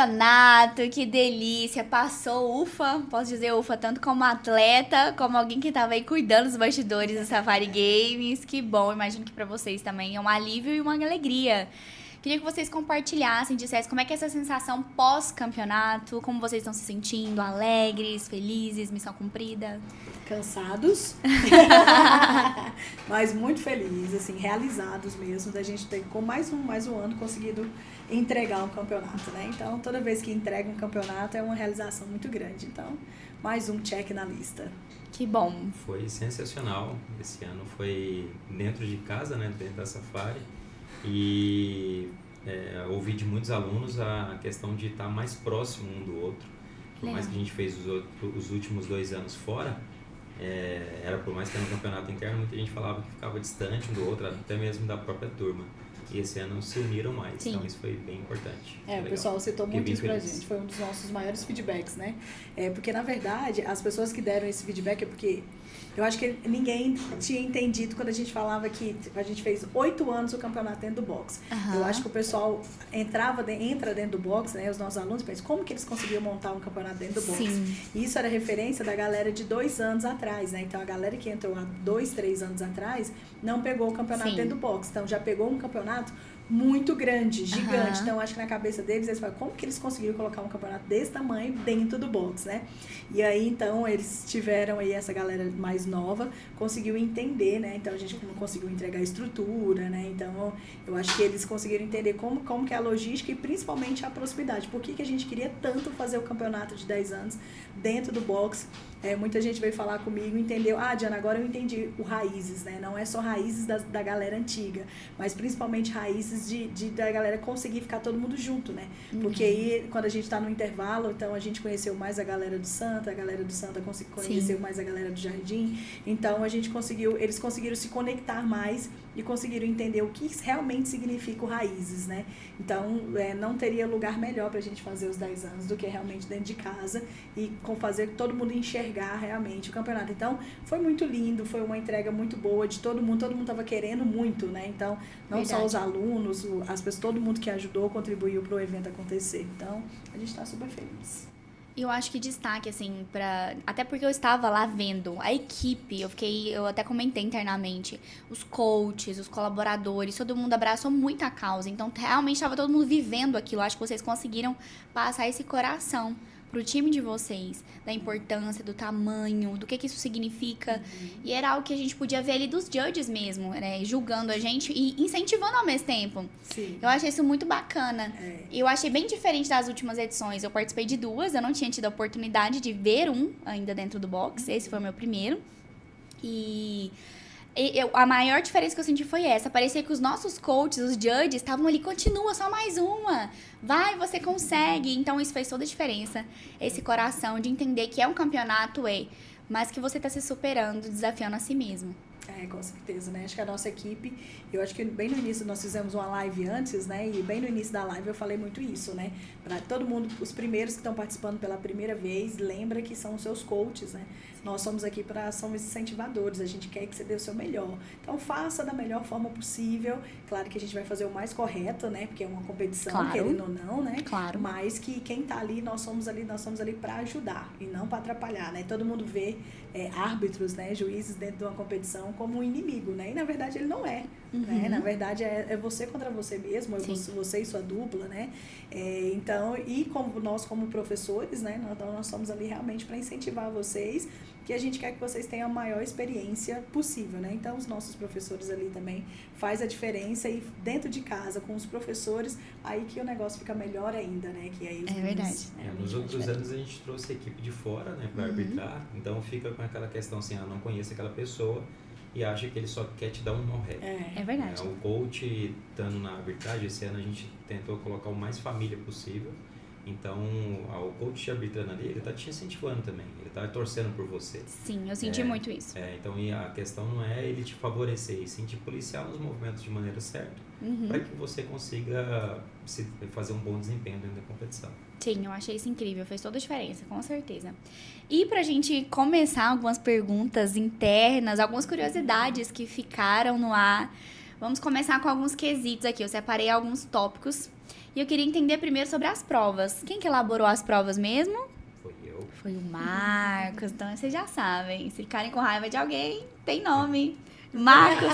campeonato, que delícia. Passou, ufa, posso dizer ufa, tanto como atleta, como alguém que tava aí cuidando dos bastidores do Safari Games. Que bom, imagino que pra vocês também é um alívio e uma alegria. Queria que vocês compartilhassem, dissessem como é que é essa sensação pós-campeonato, como vocês estão se sentindo, alegres, felizes, missão cumprida. Cansados, mas muito felizes, assim, realizados mesmo, da gente ter com mais um ano conseguido entregar um campeonato, né? Então, toda vez que entrega um campeonato é uma realização muito grande. Então, mais um check na lista. Que bom. Foi sensacional. Esse ano foi dentro de casa, né? Dentro da Safari. E ouvi de muitos alunos a questão de estar mais próximo um do outro. Por mais que a gente fez os últimos 2 anos fora, era por mais que era um campeonato interno, muita gente falava que ficava distante um do outro, até mesmo da própria turma. E esse ano se uniram mais, Sim. Então isso foi bem importante. O pessoal citou muito isso pra gente, foi um dos nossos maiores feedbacks, né? Porque na verdade, as pessoas que deram esse feedback é porque eu acho que ninguém tinha entendido quando a gente falava que a gente fez 8 anos o campeonato dentro do box. Uhum. Eu acho que o pessoal entra dentro do box, né? Os nossos alunos pensam, como que eles conseguiam montar um campeonato dentro do box? Sim. E isso era referência da galera de 2 anos atrás, né? Então a galera que entrou há 2, 3 anos atrás não pegou o campeonato Sim. dentro do box. Então já pegou um campeonato muito grande, gigante. Então, acho que na cabeça deles, eles falam, como que eles conseguiram colocar um campeonato desse tamanho dentro do box, né? E aí, então, eles tiveram aí essa galera mais nova, conseguiu entender, né? Então, a gente não conseguiu entregar a estrutura, né? Então, eu acho que eles conseguiram entender como que é a logística e principalmente a proximidade. Por que a gente queria tanto fazer o campeonato de 10 anos dentro do box? Muita gente veio falar comigo e entendeu, Diana, agora eu entendi o raízes, né? Não é só raízes da galera antiga, mas principalmente raízes da galera conseguir ficar todo mundo junto, né? Porque aí, quando a gente tá no intervalo, então a gente conheceu mais a galera do Santa, a galera do Santa conheceu Sim. mais a galera do Jardim, então eles conseguiram se conectar mais e conseguiram entender o que realmente significa o raízes, né? Então, não teria lugar melhor pra gente fazer os 10 anos do que realmente dentro de casa e fazer todo mundo enxergar realmente o campeonato. Então, foi muito lindo, foi uma entrega muito boa de todo mundo tava querendo muito, né? Então, não Verdade. Só os alunos, as pessoas, todo mundo que ajudou, contribuiu pro evento acontecer. Então, a gente tá super feliz. E eu acho que destaque, assim, até porque eu estava lá vendo a equipe, eu até comentei internamente, os coaches, os colaboradores, todo mundo abraçou muito a causa. Então, realmente estava todo mundo vivendo aquilo. Acho que vocês conseguiram passar esse coração pro time de vocês, da importância, do tamanho, do que isso significa. E era algo que a gente podia ver ali dos judges mesmo, né? Julgando a gente e incentivando ao mesmo tempo. Sim. Eu achei isso muito bacana. Eu achei bem diferente das últimas edições. Eu participei de 2, eu não tinha tido a oportunidade de ver ainda dentro do box. Esse foi o meu primeiro. A maior diferença que eu senti foi essa. Parecia que os nossos coaches, os judges, estavam ali, continua, só mais uma. Vai, você consegue. Então, isso fez toda a diferença. Esse coração de entender que é um campeonato, mas que você está se superando, desafiando a si mesmo. Com certeza, né? Acho que a nossa equipe, eu acho que bem no início nós fizemos uma live antes, né? E bem no início da live eu falei muito isso, né? Para todo mundo, os primeiros que estão participando pela primeira vez, lembra que são os seus coaches, né? Nós somos aqui somos incentivadores, a gente quer que você dê o seu melhor. Então, faça da melhor forma possível. Claro que a gente vai fazer o mais correto, né? Porque é uma competição, claro. Querendo ou não, né? Claro. Mas que quem tá ali, nós somos ali para ajudar e não para atrapalhar, né? Todo mundo vê árbitros, né? Juízes dentro de uma competição como um inimigo, né? E na verdade ele não é, né? Na verdade é você contra você mesmo, você e sua dupla, né? Então, e como nós como professores, né? Nós estamos ali realmente para incentivar vocês, que a gente quer que vocês tenham a maior experiência possível, né? Então, os nossos professores ali também faz a diferença e dentro de casa, com os professores, aí que o negócio fica melhor ainda, né? Que aí os verdade. Nos outros anos a gente trouxe a equipe de fora, né? Para arbitrar, então fica com aquela questão assim, não conheço aquela pessoa e acha que ele só quer te dar um no-ré. É verdade. O coach, estando na arbitragem, esse ano a gente tentou colocar o mais família possível. Então, o coach arbitrando ali, ele tá te incentivando também, ele tá torcendo por você. Sim, eu senti muito isso. Então, e a questão não é ele te favorecer, e sim te policiar nos movimentos de maneira certa, para que você consiga fazer um bom desempenho dentro da competição. Sim, eu achei isso incrível, fez toda a diferença, com certeza. E pra gente começar algumas perguntas internas, algumas curiosidades que ficaram no ar, vamos começar com alguns quesitos aqui. Eu separei alguns tópicos E eu queria entender primeiro sobre as provas. Quem que elaborou as provas mesmo? Foi eu. Foi o Marcos. Então vocês já sabem. Se ficarem com raiva de alguém, tem nome. Marcos.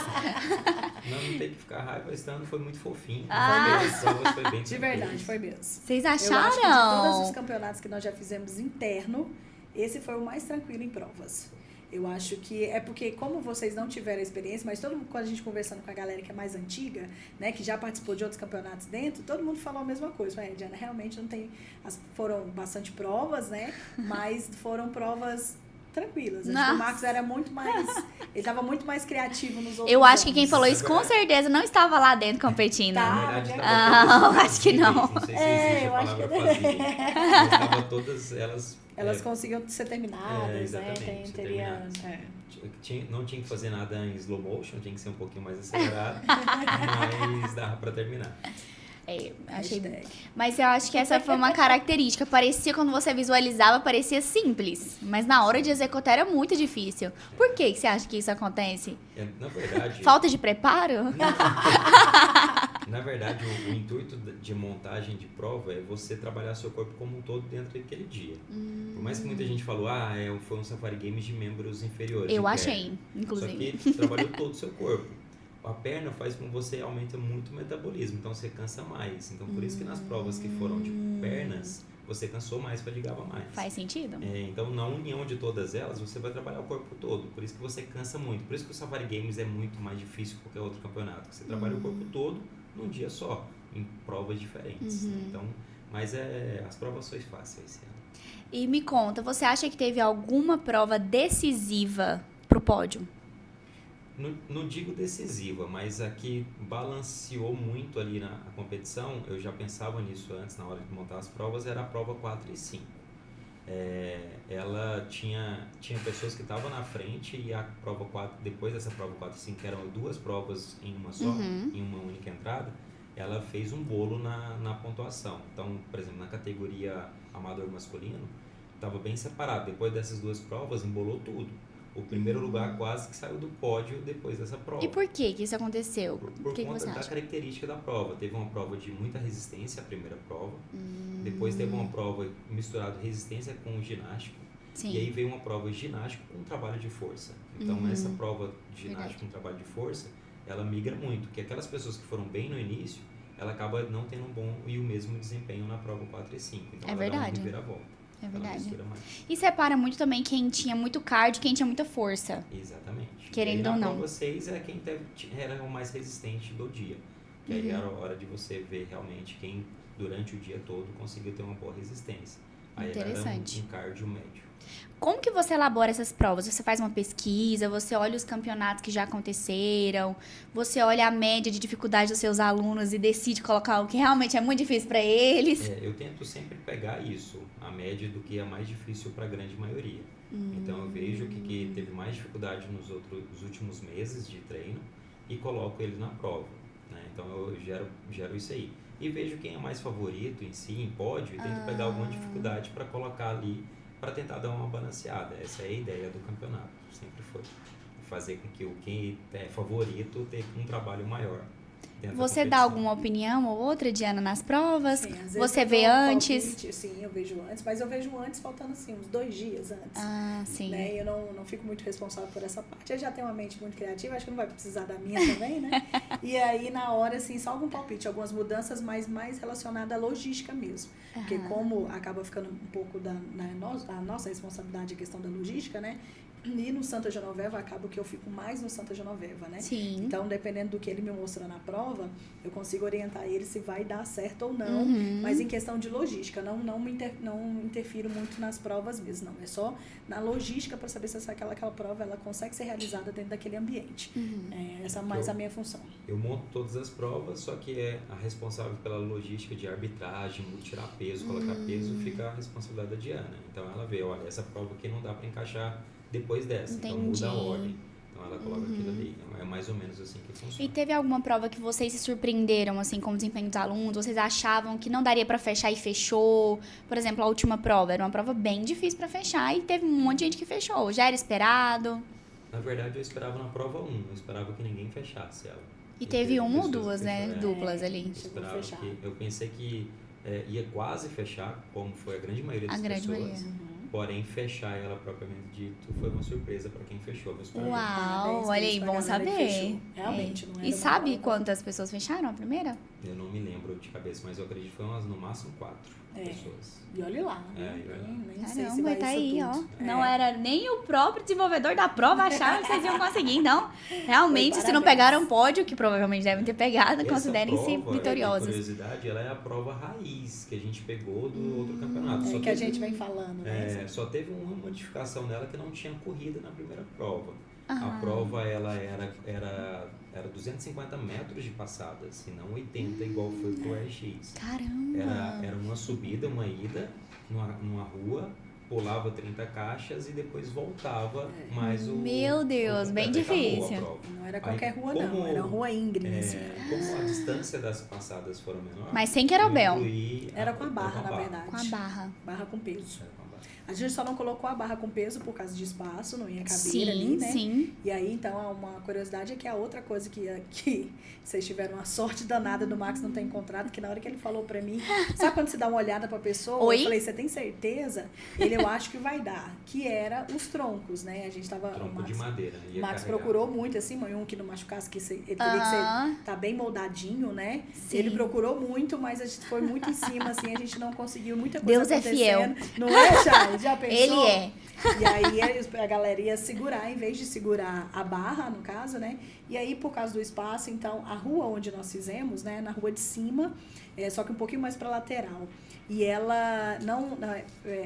Não tem que ficar raiva, esse ano foi muito fofinho. Ah. Foi bem De verdade, foi mesmo. Vocês Eu acho que de acharam? todos os campeonatos que nós já fizemos interno, esse foi o mais tranquilo em provas. Eu acho que é porque, como vocês não tiveram experiência, mas todo mundo, quando a gente conversando com a galera que é mais antiga, né, que já participou de outros campeonatos dentro, todo mundo falou a mesma coisa. Diana, realmente não tem. Foram bastante provas, né? Mas foram provas tranquilas. Acho que o Marcos era muito mais. Ele estava muito mais criativo nos outros Eu acho que anos. quem falou isso com certeza não estava lá dentro competindo. Tá. Na verdade, acho que não. Não sei se existe eu a acho palavra que- fazível. Mas estavam todas elas... Elas conseguiam ser terminadas, né? exatamente, ser Teria. terminadas. Não tinha que fazer nada em slow motion, tinha que ser um pouquinho mais acelerado, mas dava pra terminar. Achei. Hashtag. Mas eu acho que essa foi uma característica. Parecia, quando você visualizava, parecia simples. Mas na hora de executar era muito difícil. Por que você acha que isso acontece? Na verdade... Falta de preparo? Na verdade, o intuito de montagem de prova é você trabalhar seu corpo como um todo dentro daquele dia. Por mais que muita gente falou, foi um Safari Games de membros inferiores. Eu de achei, perna. inclusive. Só que trabalhou todo o seu corpo. A perna faz com que você aumente muito o metabolismo, então você cansa mais. Então, por isso que nas provas que foram de pernas, você cansou mais, fadigava mais. Faz sentido? Então, na união de todas elas, você vai trabalhar o corpo todo. Por isso que você cansa muito. Por isso que o Safari Games é muito mais difícil que qualquer outro campeonato. Você trabalha o corpo todo num dia só, em provas diferentes. Então, mas as provas são fáceis esse ano. E me conta, você acha que teve alguma prova decisiva pro pódio? Não digo decisiva, mas a que balanceou muito ali na competição, eu já pensava nisso antes, na hora de montar as provas, era a prova 4 e 5. Ela tinha pessoas que estavam na frente e a prova 4, depois dessa prova 4 e 5, que eram duas provas em uma só, em uma única entrada, ela fez um bolo na pontuação. Então, por exemplo, na categoria amador masculino, estava bem separado. Depois dessas duas provas, embolou tudo. O primeiro lugar quase que saiu do pódio depois dessa prova. E por que isso aconteceu? Por que conta você da acha? característica da prova. Teve uma prova de muita resistência, a primeira prova. Depois teve uma prova misturada resistência com ginástico. Sim. E aí veio uma prova de ginástico com trabalho de força. Então, essa prova de ginástica com trabalho de força, ela migra muito. Porque aquelas pessoas que foram bem no início, ela acaba não tendo um bom e o mesmo desempenho na prova 4 e 5. Então, ela verdade. dá uma reviravolta. É Ela verdade. mistura mais. E separa muito também quem tinha muito cardio e quem tinha muita força. Exatamente. Querendo e aí, ou na não. prova 6 é quem era o mais resistente do dia. Que aí era a hora de você ver realmente quem, durante o dia todo, conseguiu ter uma boa resistência. Aí Interessante. era um cardio médio. Como que você elabora essas provas? Você faz uma pesquisa, você olha os campeonatos que já aconteceram, você olha a média de dificuldade dos seus alunos e decide colocar o que realmente é muito difícil para eles? Eu tento sempre pegar isso, a média do que é mais difícil para a grande maioria. Então eu vejo que teve mais dificuldade nos últimos meses de treino e coloco eles na prova. Né? Então eu gero isso aí. E vejo quem é mais favorito em si, em pódio, e tento pegar alguma dificuldade para colocar ali, para tentar dar uma balanceada. Essa é a ideia do campeonato, sempre foi. Fazer com que quem é favorito tenha um trabalho maior. Você dá alguma opinião ou outra, Diana, nas provas? Sim, às vezes Você eu vê dou um antes? palpite, sim, eu vejo antes, mas eu vejo antes faltando assim, uns 2 dias antes. Ah, sim. Né? Eu não fico muito responsável por essa parte. Eu já tenho uma mente muito criativa, acho que não vai precisar da minha também, né? E aí, na hora, assim, só algum palpite, algumas mudanças, mas mais relacionadas à logística mesmo. Porque como acaba ficando um pouco a nossa responsabilidade a questão da logística, né? E no Santa Genoveva, acaba que eu fico mais no Santa Genoveva, né? Sim. Então, dependendo do que ele me mostra na prova, eu consigo orientar ele se vai dar certo ou não. Mas em questão de logística, não interfiro muito nas provas mesmo, não. É só na logística para saber se aquela prova ela consegue ser realizada dentro daquele ambiente. Essa é mais a minha função. Eu monto todas as provas, só que a responsável pela logística de arbitragem, tirar peso, colocar peso, fica a responsabilidade da Diana. Então ela vê, olha, essa prova aqui não dá para encaixar depois dessa, então muda a ordem. Então ela coloca aquilo ali. É mais ou menos assim que funciona. E teve alguma prova que vocês se surpreenderam, assim, com o desempenho dos alunos? Vocês achavam que não daria pra fechar e fechou? Por exemplo, a última prova era uma prova bem difícil pra fechar e teve um monte de gente que fechou. Já era esperado? Na verdade, eu esperava na prova 1. Eu esperava que ninguém fechasse ela. E teve uma ou pessoas duas, que né? fecharam. Duplas ali. Eu esperava eu pensei que ia quase fechar, como foi a grande maioria das pessoas. Maioria. Porém, fechar ela propriamente dito foi uma surpresa para quem fechou. Uau, olha aí, bom saber. Realmente, não era E sabe prova. quantas pessoas fecharam a primeira? Eu não me lembro de cabeça, mas eu acredito que foi no máximo 4 pessoas. E olha lá. Nem sei se Caramba, vai tá isso aí, tudo. ó. Não era nem o próprio desenvolvedor da prova achava que vocês iam conseguir, então. Realmente, se não pegaram pódio, que provavelmente devem ter pegado, considerem-se vitoriosos. De curiosidade, ela é a prova raiz que a gente pegou do outro campeonato. Só que a gente vem falando, né? Só teve uma modificação nela que não tinha corrida na primeira prova. Aham. A prova ela era 250 metros de passadas, e não 80 igual foi pro RX. Caramba! Era uma subida, uma ida numa rua, pulava 30 caixas e depois voltava mais o... Meu Deus, bem difícil. Não era qualquer rua, não. Era uma rua íngreme, assim. Como a distância das passadas foram menores... Mas sem querobel. Era com a barra, na verdade. Com a barra. Barra com peso. A gente só não colocou a barra com peso por causa de espaço, não ia caber ali, né? Sim. E aí, então, uma curiosidade é que a outra coisa que vocês tiveram uma sorte danada do Max não ter encontrado, que na hora que ele falou pra mim, sabe quando você dá uma olhada pra pessoa? Oi? Eu falei, você tem certeza? Eu acho que vai dar. Que era os troncos, né? A gente tava... Tronco de madeira. O Max procurou muito, assim, um que não machucasse, que ele teria que ser, tá bem moldadinho, né? Sim. Ele procurou muito, mas a gente foi muito em cima, assim, a gente não conseguiu muita coisa Deus acontecendo. é fiel. Não é, Charles? Já pensou? Ele é. E aí a galera ia segurar, em vez de segurar a barra, no caso, né? E aí, por causa do espaço, então, a rua onde nós fizemos, né? Na rua de cima, só que um pouquinho mais pra lateral. E ela não...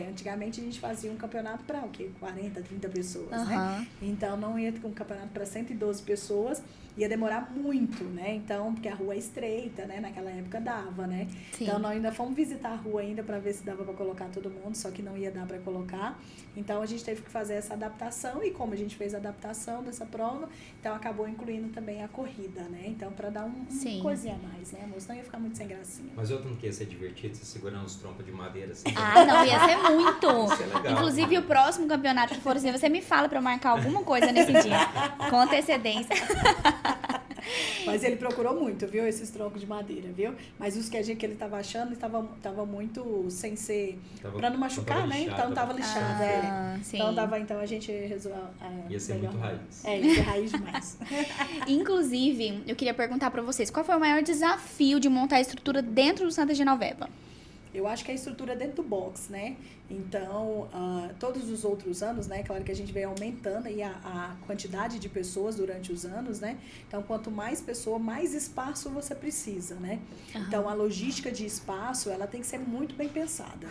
antigamente a gente fazia um campeonato para o quê? 40, 30 pessoas, né? Então, não ia ter um campeonato para 112 pessoas. Ia demorar muito, né? Então, porque a rua é estreita, né? Naquela época dava, né? Sim. Então, nós ainda fomos visitar a rua ainda para ver se dava para colocar todo mundo, só que não ia dar para colocar. Então, a gente teve que fazer essa adaptação, e como a gente fez a adaptação dessa prova, então acabou incluindo também a corrida, né? Então, para dar uma coisinha a mais, né, moço? Não ia ficar muito sem gracinha. Mas eu não queria ser divertido, você segurando os troncos de madeira assim. Não, ia ser muito. Ia ser legal. Inclusive, o próximo campeonato que for assim, você me fala pra eu marcar alguma coisa nesse dia. Com antecedência. Mas ele procurou muito, viu? Esses troncos de madeira, viu? Mas os que ele tava achando, tava muito sem ser... Pra não machucar, né? Então tava lixado. Sim. Então a gente resolveu... Ia ser muito raiz. Ia ser raiz demais. Inclusive, eu queria perguntar pra vocês, qual foi o maior desafio de montar a estrutura dentro do Santa Genoveva? Eu acho que a estrutura dentro do box, né? Então, todos os outros anos, né? Claro que a gente vem aumentando aí a quantidade de pessoas durante os anos, né? Então, quanto mais pessoa, mais espaço você precisa, né? Então, a logística de espaço, ela tem que ser muito bem pensada.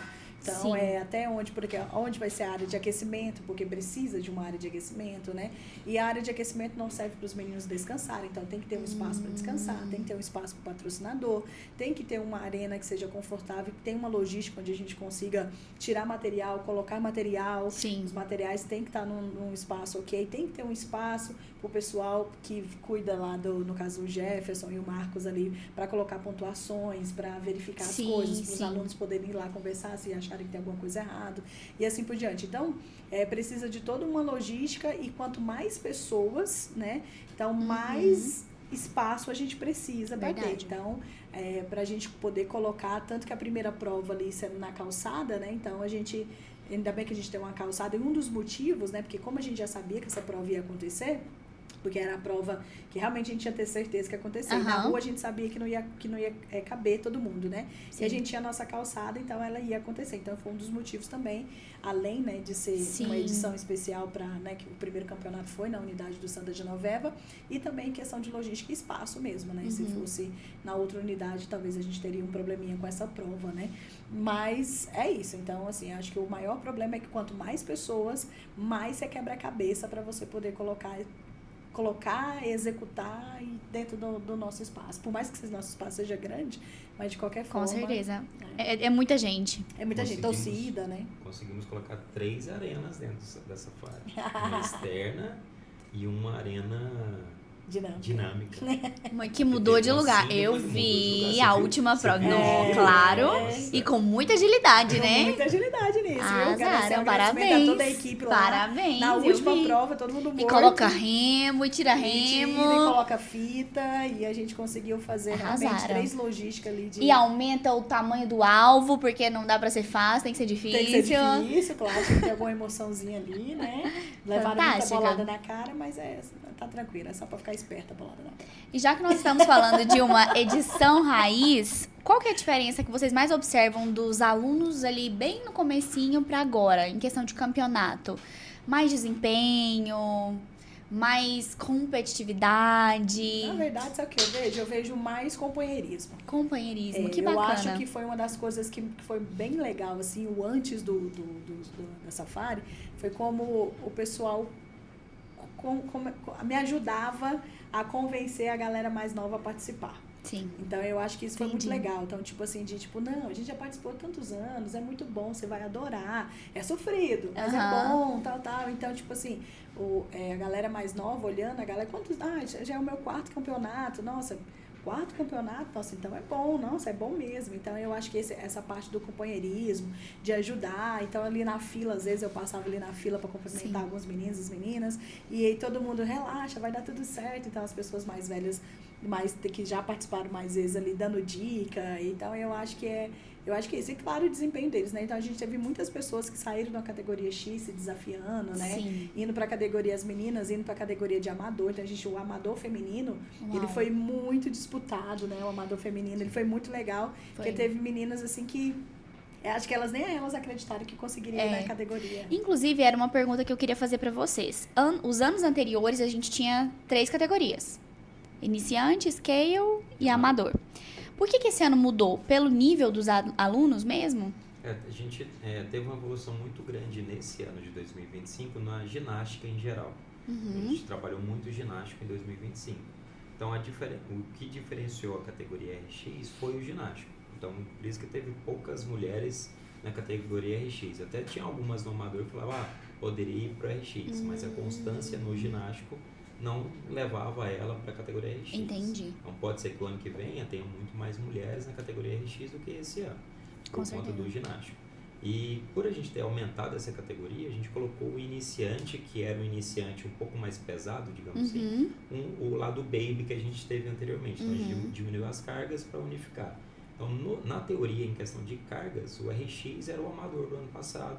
Então, até onde vai ser a área de aquecimento, porque precisa de uma área de aquecimento, né? E a área de aquecimento não serve para os meninos descansarem, então tem que ter um espaço para descansar, tem que ter um espaço para o patrocinador, tem que ter uma arena que seja confortável, que tenha uma logística onde a gente consiga tirar material, colocar material. Sim. Os materiais têm que estar num espaço ok, tem que ter um espaço para o pessoal que cuida lá, no caso o Jefferson e o Marcos ali, para colocar pontuações, para verificar as coisas, para os alunos poderem ir lá conversar se acharem que tem alguma coisa errada e assim por diante. Então, precisa de toda uma logística, e quanto mais pessoas, né? Então, mais espaço a gente precisa para ter. Então, para a gente poder colocar, tanto que a primeira prova ali sendo na calçada, né? Então, ainda bem que a gente tem uma calçada, e um dos motivos, né? Porque como a gente já sabia que essa prova ia acontecer, porque era a prova que realmente a gente ia ter certeza que ia acontecer. Na rua a gente sabia que não ia caber todo mundo, né? Sim. E a gente tinha a nossa calçada, então ela ia acontecer. Então foi um dos motivos também, além, né, de ser uma edição especial para, né, que o primeiro campeonato foi na unidade do Santa Genoveva, e também questão de logística e espaço mesmo, né? Se fosse na outra unidade, talvez a gente teria um probleminha com essa prova, né? Mas é isso. Então, assim, acho que o maior problema é que quanto mais pessoas, mais você quebra a cabeça para você poder colocar, executar e dentro do nosso espaço. Por mais que esse nosso espaço seja grande, mas de qualquer forma... Com certeza. É muita gente. É muita gente. Torcida, né? Conseguimos colocar 3 arenas dentro dessa fase. Uma externa e uma arena dinâmica. Que mudou de lugar. Eu vi a última prova. Claro. E com muita agilidade, né? Com muita agilidade nisso, viu? Azar, parabéns. A toda a equipe lá. Parabéns. Na última prova, todo mundo morto. E coloca remo, e tira remo. E coloca fita. E a gente conseguiu fazer realmente 3 logísticas ali. E aumenta o tamanho do alvo, porque não dá pra ser fácil, tem que ser difícil. Tem que ser difícil, claro. Tem que ter alguma emoçãozinha ali, né? Levaram muita bolada na cara, mas tá tranquilo. É só pra ficar esperta a bolada na cara. E já que nós estamos falando de uma edição raiz, qual que é a diferença que vocês mais observam dos alunos ali bem no comecinho pra agora, em questão de campeonato? Mais desempenho, mais competitividade? Na verdade, sabe o que eu vejo? Eu vejo mais companheirismo. Companheirismo, que bacana. Eu acho que foi uma das coisas que foi bem legal, assim, o antes da Safari, foi como o pessoal me ajudava a convencer a galera mais nova a participar. Sim. Então, eu acho que isso foi muito legal. Então, tipo assim, não, a gente já participou há tantos anos, é muito bom, você vai adorar. É sofrido, mas é bom, tal. Então, tipo assim, a galera mais nova olhando, a galera, já é o meu 4º campeonato, nossa, 4º campeonato, nossa, então é bom, nossa, é bom mesmo. Então, eu acho que essa parte do companheirismo, de ajudar. Então, ali na fila, às vezes eu passava ali na fila para cumprimentar alguns meninos e meninas, e aí todo mundo relaxa, vai dar tudo certo. Então, as pessoas mais velhas, que já participaram mais vezes ali, dando dica. Então, eu acho que é isso. E, claro, o desempenho deles, né? Então, a gente teve muitas pessoas que saíram da categoria X se desafiando, né? Sim. Indo para a categoria as meninas, indo para a categoria de amador. Então, o amador feminino, ele foi muito disputado, né? O amador feminino, ele foi muito legal. Porque teve meninas, assim, que... acho que nem elas acreditaram que conseguiriam ir na categoria. Inclusive, era uma pergunta que eu queria fazer para vocês. Os anos anteriores, a gente tinha 3 categorias. Iniciante, scale e amador. Por que esse ano mudou? Pelo nível dos alunos mesmo? A gente teve uma evolução muito grande nesse ano de 2025 na ginástica em geral. A gente trabalhou muito ginástica em 2025. Então, o que diferenciou a categoria RX foi o ginástico. Então, por isso que teve poucas mulheres na categoria RX. Até tinha algumas no amador que falavam, poderia ir para o RX, mas a constância no ginástico não levava ela para a categoria RX. Entendi. Então pode ser que o ano que vem tenha muito mais mulheres na categoria RX do que esse ano, por conta do ginástico. E por a gente ter aumentado essa categoria, a gente colocou o iniciante, que era um iniciante um pouco mais pesado, digamos assim, o lado baby que a gente teve anteriormente. Então a gente diminuiu as cargas para unificar. Então, na teoria, em questão de cargas, o RX era o amador do ano passado,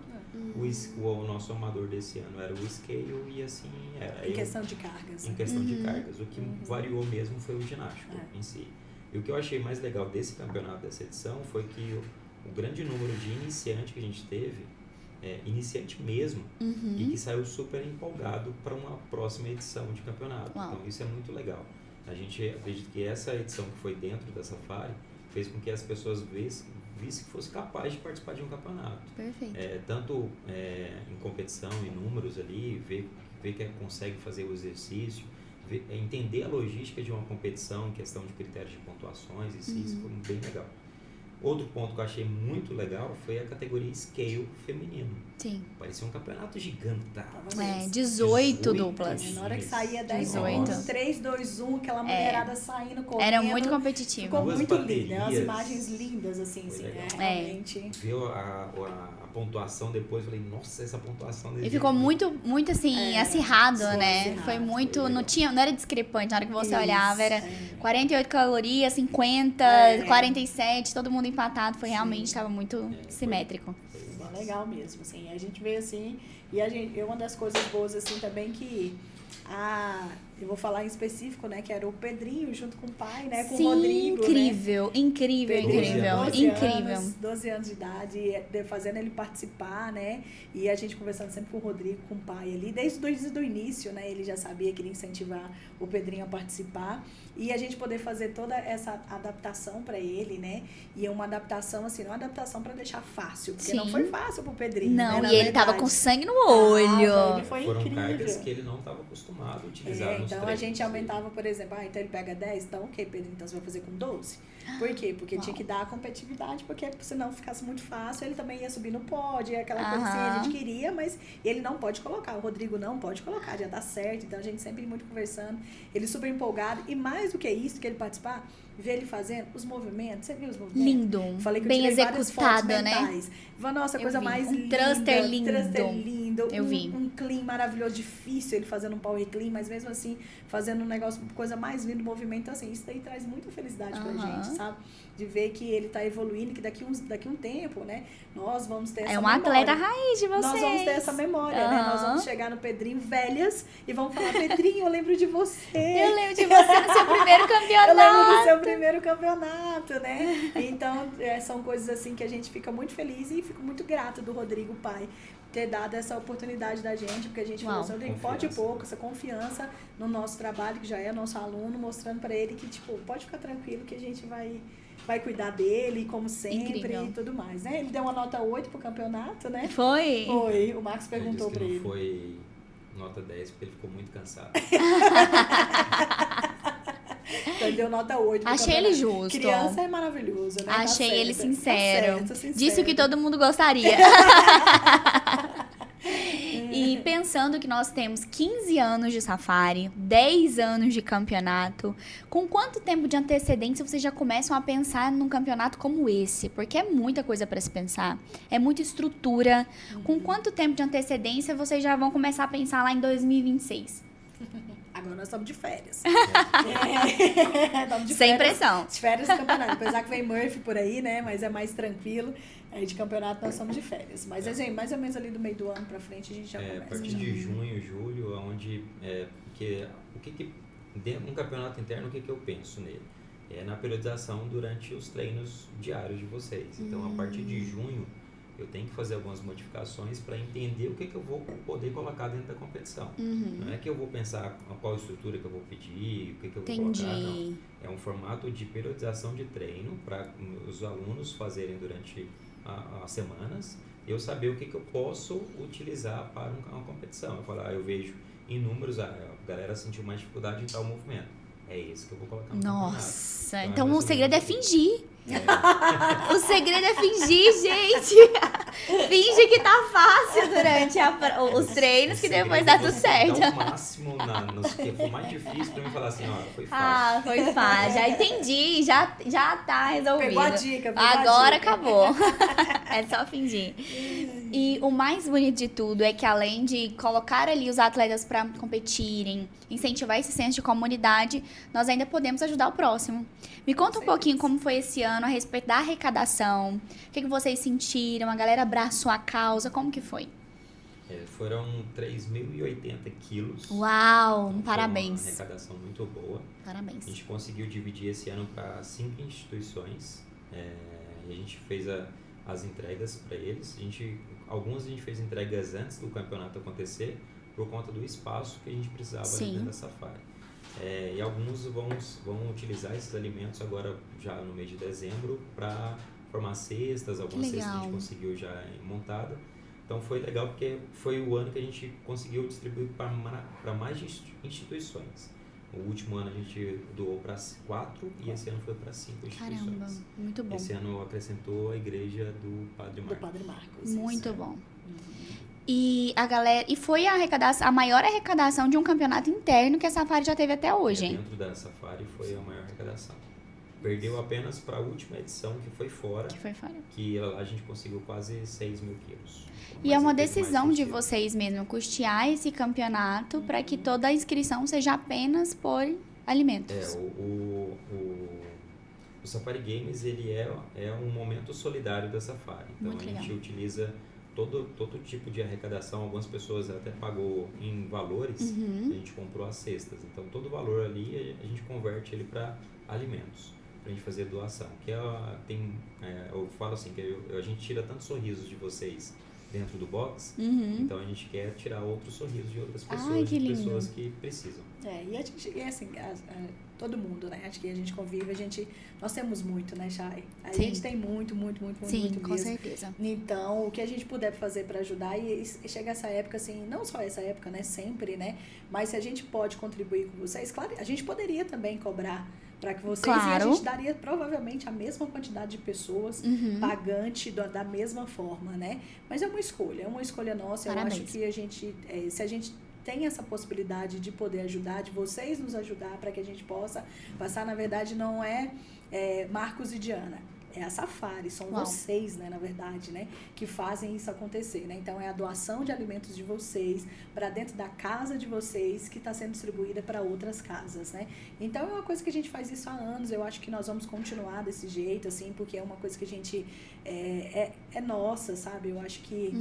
o nosso amador desse ano era o scale e assim era. Em questão de cargas. Em questão de cargas. O que variou mesmo foi o ginástico em si. E o que eu achei mais legal desse campeonato, dessa edição, foi que o grande número de iniciante que a gente teve, iniciante mesmo, e que saiu super empolgado para uma próxima edição de campeonato. Então, isso é muito legal. A gente acredita que essa edição que foi dentro da Safari fez com que as pessoas vissem que fosse capaz de participar de um campeonato. Perfeito. Tanto em competição, em números ali, ver que consegue fazer o exercício, entender a logística de uma competição, questão de critérios de pontuações, isso foi bem legal. Outro ponto que eu achei muito legal foi a categoria Scale feminino. Sim. Parecia um campeonato gigante. 18 duplas. Na hora que saía 10 3, 2, 1, aquela mulherada saindo, correndo. Era muito competitivo. Ficou muito lindo. As imagens lindas, assim, realmente. Viu a pontuação depois, falei, nossa, essa pontuação... E ficou muito assim, acirrado, né? Foi muito... Foi não era discrepante. Na hora que você olhava, era 48 calorias, 50, 47, todo mundo empatado. Foi realmente, estava muito simétrico. Foi legal mesmo, assim. A gente vê assim... E uma das coisas boas, assim, também que... eu vou falar em específico, né? Que era o Pedrinho junto com o pai, né? Com o Rodrigo, incrível, né? incrível. 12 anos de idade, fazendo ele participar, né? E a gente conversando sempre com o Rodrigo, com o pai ali. Desde o início, né? Ele já sabia que iria incentivar o Pedrinho a participar. E a gente poder fazer toda essa adaptação para ele, né? E uma adaptação, assim, não uma adaptação para deixar fácil. Porque não foi fácil pro Pedrinho, não, né? E ele tava com sangue no olho. Ele foi Foram incrível. cargas que ele não estava acostumado a utilizar Então a gente aumentava, por exemplo, então ele pega 10, então ok, Pedro, então você vai fazer com 12. Por quê? Porque tinha que dar a competitividade, porque senão ficasse muito fácil, ele também ia subir no pódio, aquela coisa assim, a gente queria, mas ele não pode colocar, o Rodrigo não pode colocar, já tá certo, então a gente sempre muito conversando, ele super empolgado, e mais do que isso, que ele participar, ver ele fazendo os movimentos, você viu os movimentos? Lindo, Falei que bem eu tirei várias fotos executada, né? mentais. Nossa, coisa mais linda. Thruster lindo. Thruster lindo. Eu vi. Um clean maravilhoso, difícil ele fazendo um power clean, mas mesmo assim, fazendo um negócio, coisa mais linda, movimento. Então, assim, isso daí traz muita felicidade pra gente, sabe? De ver que ele tá evoluindo, que daqui um tempo, né, nós vamos ter essa memória. É um atleta raiz de vocês. Nós vamos ter essa memória, né? Nós vamos chegar no Pedrinho velhas e vamos falar, Pedrinho, eu lembro de você. Eu lembro de você no seu primeiro campeonato. Eu lembro do seu primeiro campeonato, né? Então, são coisas assim que a gente fica muito feliz e fico muito grata do Rodrigo, pai, ter dado essa oportunidade da gente, porque a gente falou assim, Rodrigo, pode pouco, essa confiança no nosso trabalho, que já é nosso aluno, mostrando pra ele que, tipo, pode ficar tranquilo que a gente vai cuidar dele, como sempre, incrível. E tudo mais, né? Ele deu uma nota 8 pro campeonato, né? Foi? Foi, o Marcos perguntou pra ele. Foi nota 10 porque ele ficou muito cansado. Então ele deu nota 8. Achei ele justo. Criança é maravilhoso, né? Achei ele sincero. Tá certo. Disse o que todo mundo gostaria. E pensando que nós temos 15 anos de safari, 10 anos de campeonato, com quanto tempo de antecedência vocês já começam a pensar num campeonato como esse? Porque é muita coisa para se pensar, é muita estrutura. Com quanto tempo de antecedência vocês já vão começar a pensar lá em 2026? Agora nós estamos de férias. Estamos de sem férias, pressão. De férias do campeonato. Apesar que vem Murphy por aí, né? Mas é mais tranquilo. Aí de campeonato nós estamos de férias. Mas assim, mais ou menos ali do meio do ano pra frente a gente já começa. A partir de junho, julho, onde... um campeonato interno, o que eu penso nele? É na periodização durante os treinos diários de vocês. Então, a partir de junho, eu tenho que fazer algumas modificações para entender o que eu vou poder colocar dentro da competição. Não é que eu vou pensar qual estrutura que eu vou pedir, o que eu vou colocar, não. É um formato de periodização de treino para os alunos fazerem durante as semanas e eu saber o que eu posso utilizar para uma competição. Eu falo, eu vejo em números, a galera sentiu mais dificuldade em tal movimento. É isso que eu vou colocar no Nossa, então o segredo é fingir. O segredo é fingir, gente. Finge que tá fácil durante os treinos, que depois dá tudo certo. Dá o máximo nos que for mais difícil pra mim falar assim, foi fácil. Foi fácil, já entendi, já tá resolvido. Pegou a dica, agora acabou. É só fingir. E o mais bonito de tudo é que além de colocar ali os atletas pra competirem, incentivar esse senso de comunidade, nós ainda podemos ajudar o próximo. Me conta um pouquinho como foi esse ano a respeito da arrecadação. O que vocês sentiram? A galera abraçou a causa? Como que foi? Foram 3.080 quilos. Uau! Então, parabéns. Foi uma arrecadação muito boa. Parabéns. A gente conseguiu dividir esse ano para 5 instituições. E a gente fez as entregas para eles. Algumas a gente fez entregas antes do campeonato acontecer, por conta do espaço que a gente precisava dentro da Safari. E alguns vão utilizar esses alimentos agora já no mês de dezembro para formar cestas, algumas cestas a gente conseguiu já montada. Então foi legal porque foi o ano que a gente conseguiu distribuir para mais instituições. O último ano a gente doou para 4 e esse ano foi para 5 instituições. Caramba, muito bom. Esse ano acrescentou a igreja do Padre Marcos. Do Padre Marcos. Muito bom. E a galera, e foi a maior arrecadação de um campeonato interno que a Safari já teve até hoje. Dentro da Safari foi a maior arrecadação. Perdeu apenas para a última edição, que foi fora. Que lá a gente conseguiu quase 6 mil quilos. E é uma decisão de vocês mesmo, custear esse campeonato para que toda a inscrição seja apenas por alimentos. O Safari Games ele é um momento solidário da Safari. Então a gente utiliza todo tipo de arrecadação. Algumas pessoas até pagou em valores, a gente comprou as cestas. Então todo o valor ali a gente converte ele para alimentos, para a gente fazer doação. Eu falo assim, que a gente tira tantos sorrisos de vocês dentro do box. Então a gente quer tirar outros sorrisos de outras pessoas, Ai, que de lindo. pessoas que precisam. E a gente, assim, todo mundo, né? Acho que a gente convive, nós temos muito, né, Chay? A Sim. gente tem muito Sim, muito com mesmo. certeza. Então, o que a gente puder fazer para ajudar, e chega essa época, assim, não só essa época, né, sempre, né? Mas se a gente pode contribuir com vocês, claro, a gente poderia também cobrar para que vocês, Claro. E a gente daria provavelmente a mesma quantidade de pessoas pagante da mesma forma, né? Mas é uma escolha nossa. Parabéns. Eu acho que a gente, se a gente tem essa possibilidade de poder ajudar, de vocês nos ajudar para que a gente possa passar, na verdade, não é Marcos e Diana. É a Safari, são vocês, né, na verdade, né, que fazem isso acontecer, né? Então, é a doação de alimentos de vocês para dentro da casa de vocês que está sendo distribuída para outras casas, né? Então, é uma coisa que a gente faz isso há anos, eu acho que nós vamos continuar desse jeito, assim, porque é uma coisa que a gente é nossa, sabe? Eu acho que,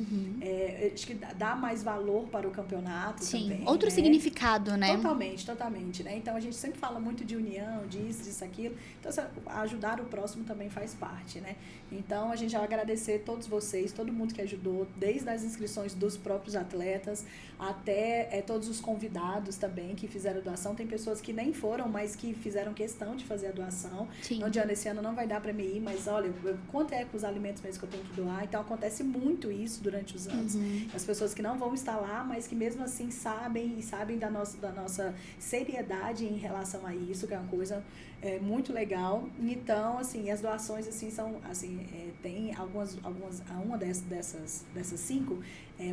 acho que dá mais valor para o campeonato. Sim, também, outro né? significado, né? Totalmente, né? Então, a gente sempre fala muito de união, disso, aquilo. Então, ajudar o próximo também faz parte, né? Então, a gente vai agradecer todos vocês, todo mundo que ajudou, desde as inscrições dos próprios atletas até todos os convidados também que fizeram doação. Tem pessoas que nem foram, mas que fizeram questão de fazer a doação. Sim. No dia desse ano não vai dar para mim ir, mas olha, quanto é com os alimentos mesmo que eu tenho que doar? Então, acontece muito isso durante os anos. As pessoas que não vão estar lá, mas que mesmo assim sabem da nossa seriedade em relação a isso, que é uma coisa muito legal. Então, assim, as doações, assim, são, assim, tem uma dessas 5,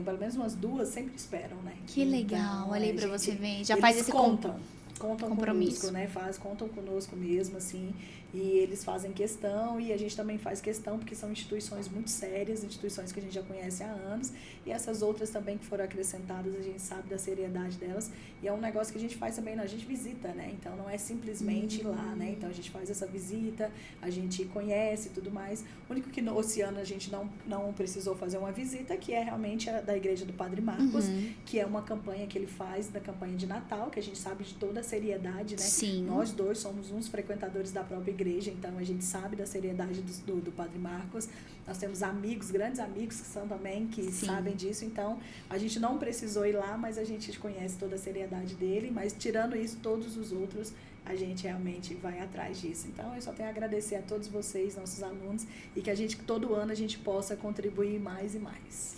pelo menos umas 2 sempre esperam, né? Que legal, olha aí pra você ver. Já eles faz esse contam compromisso, conosco, né? Contam conosco mesmo, assim, e eles fazem questão, e a gente também faz questão, porque são instituições muito sérias, instituições que a gente já conhece há anos, e essas outras também que foram acrescentadas, a gente sabe da seriedade delas, e é um negócio que a gente faz também, a gente visita, né? Então, não é simplesmente ir lá, né? Então, a gente faz essa visita, a gente conhece e tudo mais. O único que no Oceano a gente não precisou fazer uma visita, que é realmente a da Igreja do Padre Marcos, que é uma campanha que ele faz, da campanha de Natal, que a gente sabe de toda a seriedade, né? Sim. Nós dois somos uns frequentadores da própria igreja, então a gente sabe da seriedade do Padre Marcos. Nós temos amigos, grandes amigos que são também, que sabem disso. Então, a gente não precisou ir lá, mas a gente conhece toda a seriedade dele. Mas, tirando isso, todos os outros, a gente realmente vai atrás disso. Então, eu só tenho a agradecer a todos vocês, nossos alunos, e que todo ano a gente possa contribuir mais e mais.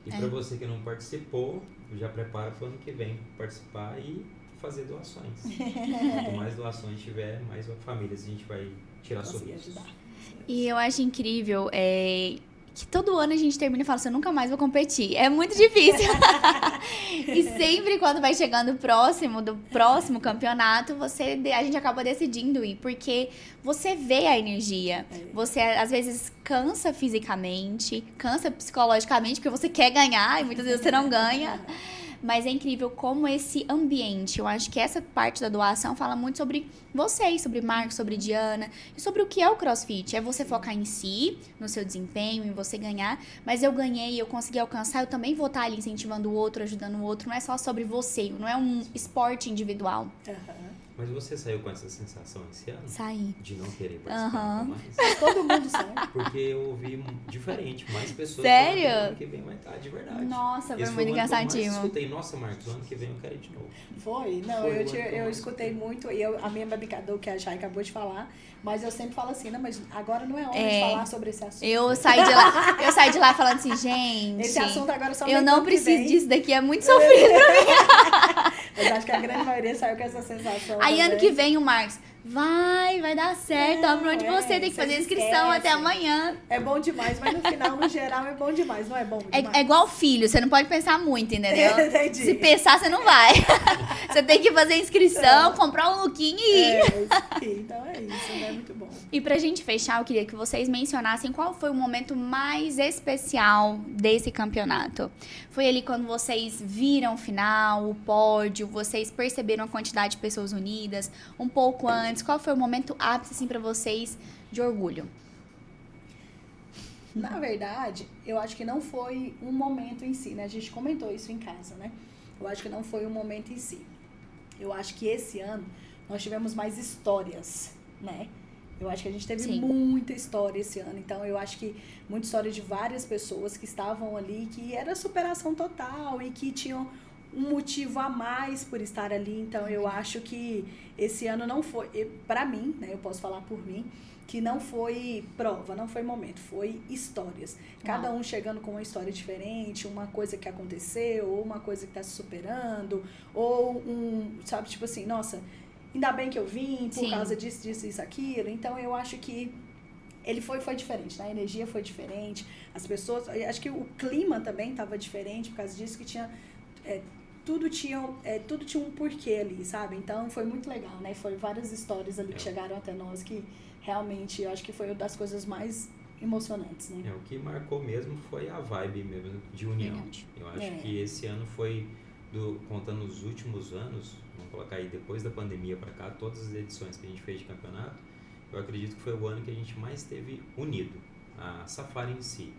E para você que não participou, já prepara para o ano que vem participar e fazer doações. Quanto mais doações tiver, mais famílias a gente vai tirar sorrisos. E eu acho incrível que todo ano a gente termina e fala assim, eu nunca mais vou competir. É muito difícil. E sempre quando vai chegando próximo do próximo campeonato, a gente acaba decidindo ir, porque você vê a energia. Você, às vezes, cansa fisicamente, cansa psicologicamente, porque você quer ganhar e muitas vezes você não ganha. Mas é incrível como esse ambiente, eu acho que essa parte da doação fala muito sobre vocês, sobre Marcos, sobre Diana, e sobre o que é o CrossFit. É você focar em si, no seu desempenho, em você ganhar, mas eu ganhei, eu consegui alcançar, eu também vou estar ali incentivando o outro, ajudando o outro. Não é só sobre você, não é um esporte individual. Mas você saiu com essa sensação esse ano? Saí. De não querer participar mais? Todo mundo sai. Porque eu ouvi diferente, mais pessoas Sério? falando que ano que vem vai estar de verdade. Nossa, foi Esse muito o ano que eu mais cansativo. escutei, nossa, Marcos, ano que vem eu quero ir de novo. Foi? Não, eu escutei muito, e a minha brincadeira que a Chay acabou de falar, mas eu sempre falo assim, não, mas agora não é hora de falar sobre esse assunto. Eu saí de lá falando assim, gente, esse assunto agora só eu não preciso disso daqui, é muito sofrido pra mim. Mas acho que a grande maioria saiu com essa sensação. Aí também. ano que vem o Marcos, vai dar certo, ó, pra onde você tem que fazer a inscrição até amanhã. É bom demais, mas no final, no geral, é bom demais, não é bom demais? É igual filho, você não pode pensar muito, entendeu? Entendi. Se pensar, você não vai. Você tem que fazer a inscrição, comprar um lookinho e ir. Então é isso, né? Muito bom. E pra gente fechar, eu queria que vocês mencionassem qual foi o momento mais especial desse campeonato. Foi ali quando vocês viram o final, o pódio, vocês perceberam a quantidade de pessoas unidas, um pouco antes. Qual foi o momento ápice, assim, pra vocês de orgulho? Na verdade, eu acho que não foi um momento em si, né? A gente comentou isso em casa, né? Eu acho que não foi um momento em si. Eu acho que esse ano nós tivemos mais histórias, né? Eu acho que a gente teve Sim. muita história esse ano. Então, eu acho que muita história de várias pessoas que estavam ali, que era superação total e que tinham um motivo a mais por estar ali. Então, eu acho que esse ano não foi, para mim, né, eu posso falar por mim, que não foi prova, não foi momento, foi histórias. Cada um chegando com uma história diferente, uma coisa que aconteceu, ou uma coisa que está se superando, ou sabe, tipo assim, nossa, ainda bem que eu vim por causa disso, isso, aquilo. Então, eu acho que ele foi diferente, né? A energia foi diferente, as pessoas, acho que o clima também estava diferente por causa disso, que tinha... tudo tinha um porquê ali, sabe? Então, foi muito legal, né? Foi várias histórias ali que chegaram até nós que realmente, eu acho que foi uma das coisas mais emocionantes, né? O que marcou mesmo foi a vibe mesmo de união. Verdade. Eu acho que esse ano foi, contando os últimos anos, vamos colocar aí depois da pandemia para cá, todas as edições que a gente fez de campeonato, eu acredito que foi o ano que a gente mais teve unido, a Safari em si.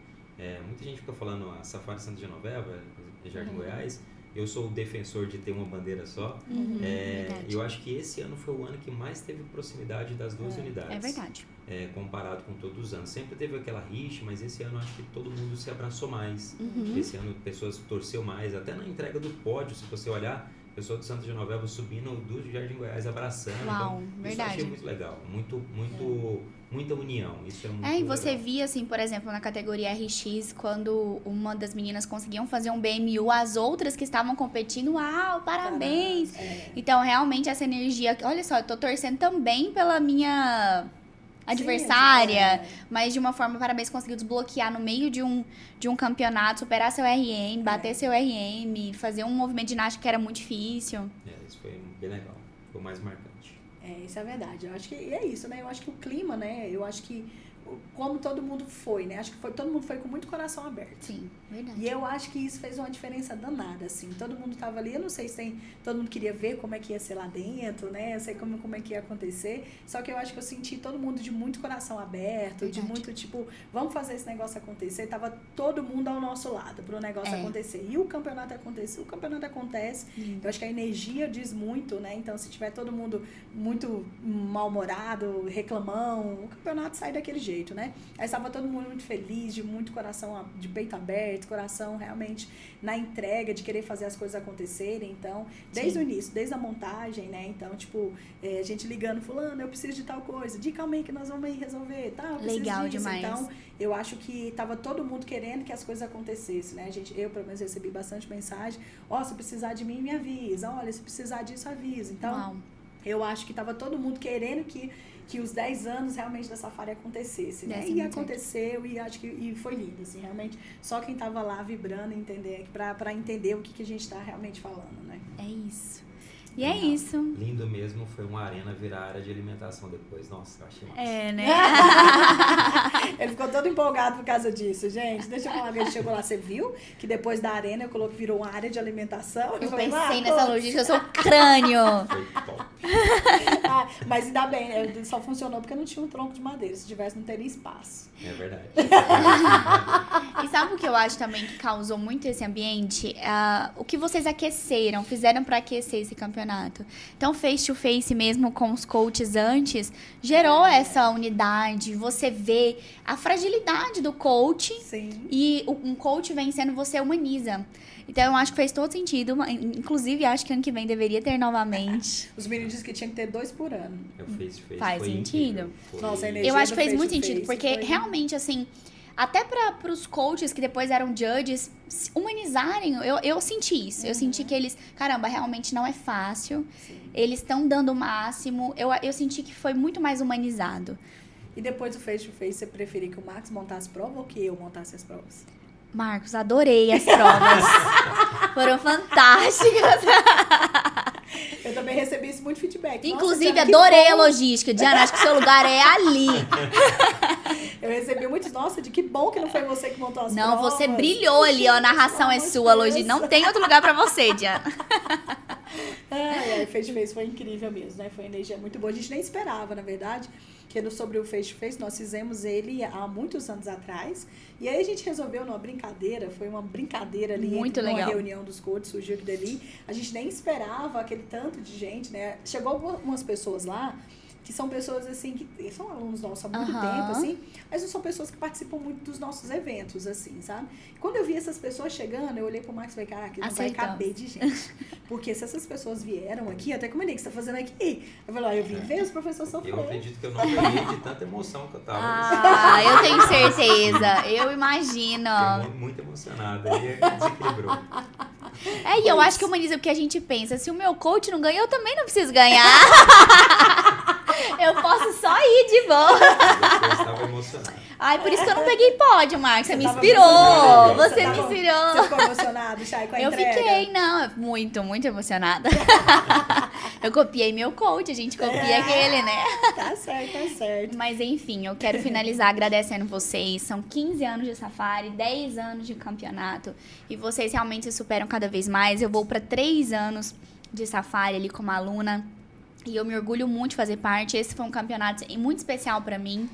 Muita gente fica falando a Safari Santa Genoveva, Jardim Goiás. Eu sou o defensor de ter uma bandeira só. Eu acho que esse ano foi o ano que mais teve proximidade das duas unidades. É verdade. Comparado com todos os anos. Sempre teve aquela rixa, mas esse ano acho que todo mundo se abraçou mais. Esse ano pessoas torceu mais. Até na entrega do pódio, se você olhar, pessoa do Santa Genoveva subindo do Jardim Goiás, abraçando. Uau, então, verdade. Isso eu achei muito legal. Muita união. Isso é muito legal. E você via, assim, por exemplo, na categoria RX, quando uma das meninas conseguiam fazer um BMU, as outras que estavam competindo, uau, parabéns! Então, realmente, essa energia... Olha só, eu tô torcendo também pela minha adversária, mas de uma forma, parabéns, conseguiu desbloquear no meio de um campeonato, superar seu RM, bater seu RM, fazer um movimento de ginástica que era muito difícil. Isso foi bem legal. Foi o mais marcante. Isso é verdade. Eu acho que é isso, né? Eu acho que o clima, né? Eu acho que como todo mundo foi, né? Acho que todo mundo foi com muito coração aberto. Sim, verdade. E eu acho que isso fez uma diferença danada, assim. Todo mundo tava ali, eu não sei se todo mundo queria ver como é que ia ser lá dentro, né? Eu sei como é que ia acontecer. Só que eu acho que eu senti todo mundo de muito coração aberto, verdade. De muito, tipo, vamos fazer esse negócio acontecer. Tava todo mundo ao nosso lado pro negócio acontecer. E o campeonato acontece. Eu acho que a energia diz muito, né? Então, se tiver todo mundo muito mal-humorado, reclamão, o campeonato sai daquele jeito. Né? Aí estava todo mundo muito feliz, de muito coração, de peito aberto, coração realmente na entrega, de querer fazer as coisas acontecerem. Então, desde o início, desde a montagem, né? Então, tipo, a gente ligando, fulano, eu preciso de tal coisa, diga calma aí que nós vamos aí resolver, tá? Legal demais. Então, eu acho que estava todo mundo querendo que as coisas acontecessem, né? Eu, pelo menos, recebi bastante mensagem, se precisar de mim, me avisa, olha, se precisar disso, avisa. Então, eu acho que estava todo mundo querendo que os 10 anos realmente da Safari acontecesse, né? E aconteceu, e acho que foi lindo, assim, realmente. Só quem tava lá vibrando, pra entender o que a gente tá realmente falando, né? É isso. E é isso. Lindo mesmo foi uma arena virar área de alimentação depois. Nossa, eu achei massa. Né? Ele ficou todo empolgado por causa disso, gente. Deixa eu falar que ele chegou lá, você viu? Que depois da arena eu coloquei, virou uma área de alimentação. Eu pensei nessa logística, eu sou crânio. Foi top. Mas ainda bem, né? Só funcionou porque não tinha um tronco de madeira. Se tivesse, não teria espaço. É verdade. E sabe o que eu acho também que causou muito esse ambiente? O que vocês fizeram para aquecer esse campeonato. Então, face-to-face mesmo com os coaches antes, gerou essa unidade. Você vê a fragilidade do coach. Sim. E um coach vencendo, você humaniza. Então, eu acho que fez todo sentido. Inclusive, acho que ano que vem deveria ter novamente. Os meninos disseram que tinha que ter 2 por ano. Eu face faz sentido. Nossa, a energia eu acho que fez muito face-to-face sentido, porque realmente, assim... Até para os coaches que depois eram judges humanizarem, eu senti isso. Eu senti que eles, caramba, realmente não é fácil. Sim. Eles estão dando o máximo. Eu senti que foi muito mais humanizado. E depois do face-to-face, você preferia que o Marcos montasse prova ou que eu montasse as provas? Marcos, adorei as provas. Foram fantásticas. Eu também recebi isso muito feedback. Inclusive, nossa, Diana, adorei a logística. Diana, acho que o seu lugar é ali. Eu recebi muitos, nossa, de que bom que não foi você que montou as provas. Não, você brilhou ali, ó, a narração é sua, logística. Não tem outro lugar pra você, Diana. Face-to-face foi incrível mesmo, né? Foi uma energia muito boa. A gente nem esperava, na verdade, que sobre o face-to-face, nós fizemos ele há muitos anos atrás. E aí a gente resolveu numa brincadeira, foi uma brincadeira ali. Muito legal. Uma reunião dos coaches, surgiu aquilo dali. A gente nem esperava aquele tanto de gente, né? Chegou umas pessoas lá, que são pessoas, assim, que são alunos nossos há muito tempo, assim, mas não são pessoas que participam muito dos nossos eventos, assim, sabe? Quando eu vi essas pessoas chegando, eu olhei pro Marcos e falei, caraca, não vai caber de gente. Porque se essas pessoas vieram aqui, até comentei, o que você tá fazendo aqui? Eu falei, eu vim ver os professores sofrer. Eu acredito que eu não ganhei de tanta emoção que eu tava. Eu tenho certeza. Eu imagino. Fiquei muito emocionada. Ele desequilibrou. E eu acho que humaniza o que a gente pensa. Se o meu coach não ganha, eu também não preciso ganhar. Eu posso só ir de boa. Eu estava emocionado. Ai, por isso que eu não peguei pódio, Marcos. Você me inspirou. Você me inspirou. Você ficou emocionado, Chay, com a entrega? Eu fiquei, não, muito emocionada. Eu copiei meu coach, a gente copia aquele, né? Tá certo. Mas enfim, eu quero finalizar agradecendo vocês. São 15 anos de Safari, 10 anos de campeonato. E vocês realmente se superam cada vez mais. Eu vou para 3 anos de Safari ali como aluna. E eu me orgulho muito de fazer parte. Esse foi um campeonato muito especial para mim.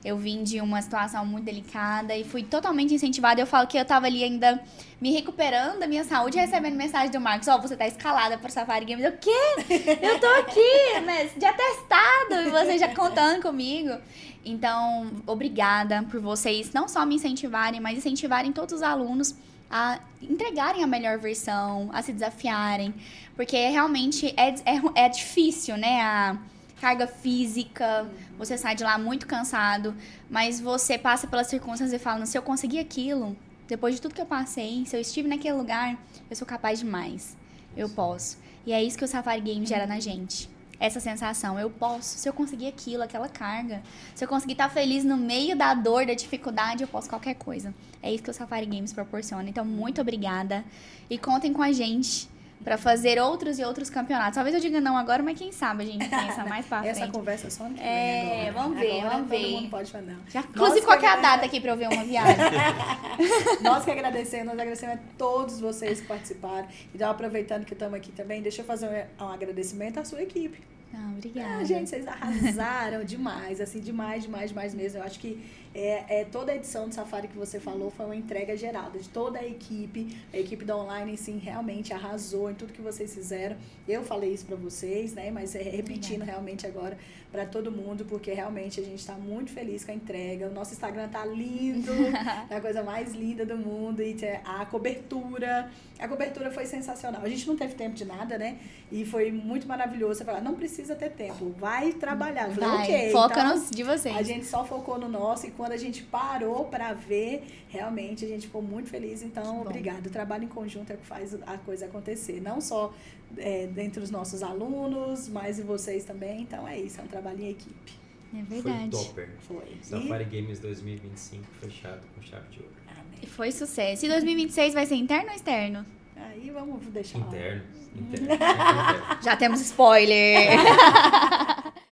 Eu vim de uma situação muito delicada e fui totalmente incentivada. Eu falo que eu tava ali ainda me recuperando da minha saúde, recebendo mensagem do Marcos. Você tá escalada pro Safari Games. Eu, o quê? Eu tô aqui, né, de atestado. E vocês já contando comigo. Então, obrigada por vocês não só me incentivarem, mas incentivarem todos os alunos a entregarem a melhor versão, a se desafiarem. Porque realmente é difícil, né? A carga física, você sai de lá muito cansado, mas você passa pelas circunstâncias e fala, se eu conseguir aquilo, depois de tudo que eu passei, se eu estive naquele lugar, eu sou capaz de mais. Eu posso. E é isso que o Safari Game gera na gente. Essa sensação, eu posso, se eu conseguir aquilo, aquela carga, se eu conseguir estar feliz no meio da dor, da dificuldade, eu posso qualquer coisa. É isso que o Safari Games proporciona. Então, muito obrigada. E contem com a gente pra fazer outros e outros campeonatos. Talvez eu diga não agora, mas quem sabe a gente pensa mais pra frente. Essa conversa só no que vem agora. Vamos ver. Todo mundo pode falar não. Já, inclusive, qual que é a data aqui pra eu ver uma viagem? Nós agradecemos a todos vocês que participaram. Então, aproveitando que estamos aqui também, deixa eu fazer um agradecimento à sua equipe. Obrigada. Gente, vocês arrasaram demais, assim, demais mesmo. Eu acho que toda a edição do Safari que você falou foi uma entrega geral de toda a equipe da online, sim, realmente arrasou em tudo que vocês fizeram. Eu falei isso pra vocês, né, mas repetindo realmente agora pra todo mundo, porque realmente a gente tá muito feliz com a entrega. O nosso Instagram tá lindo, é a coisa mais linda do mundo, e a cobertura foi sensacional. A gente não teve tempo de nada, né, e foi muito maravilhoso. Você falar, não precisa ter tempo, vai trabalhar. Vai, foca nos de vocês. A gente só focou no nosso, e quando a gente parou pra ver, realmente a gente ficou muito feliz. Então, obrigada. O trabalho em conjunto é o que faz a coisa acontecer. Não só dentre os nossos alunos, mas vocês também. Então, é isso. É um trabalho em equipe. É verdade. Foi topper. Foi. Safari Games 2025 fechado com chave de ouro. Amém. E foi sucesso. E 2026 vai ser interno ou externo? Aí vamos deixar Interno. Já temos spoiler.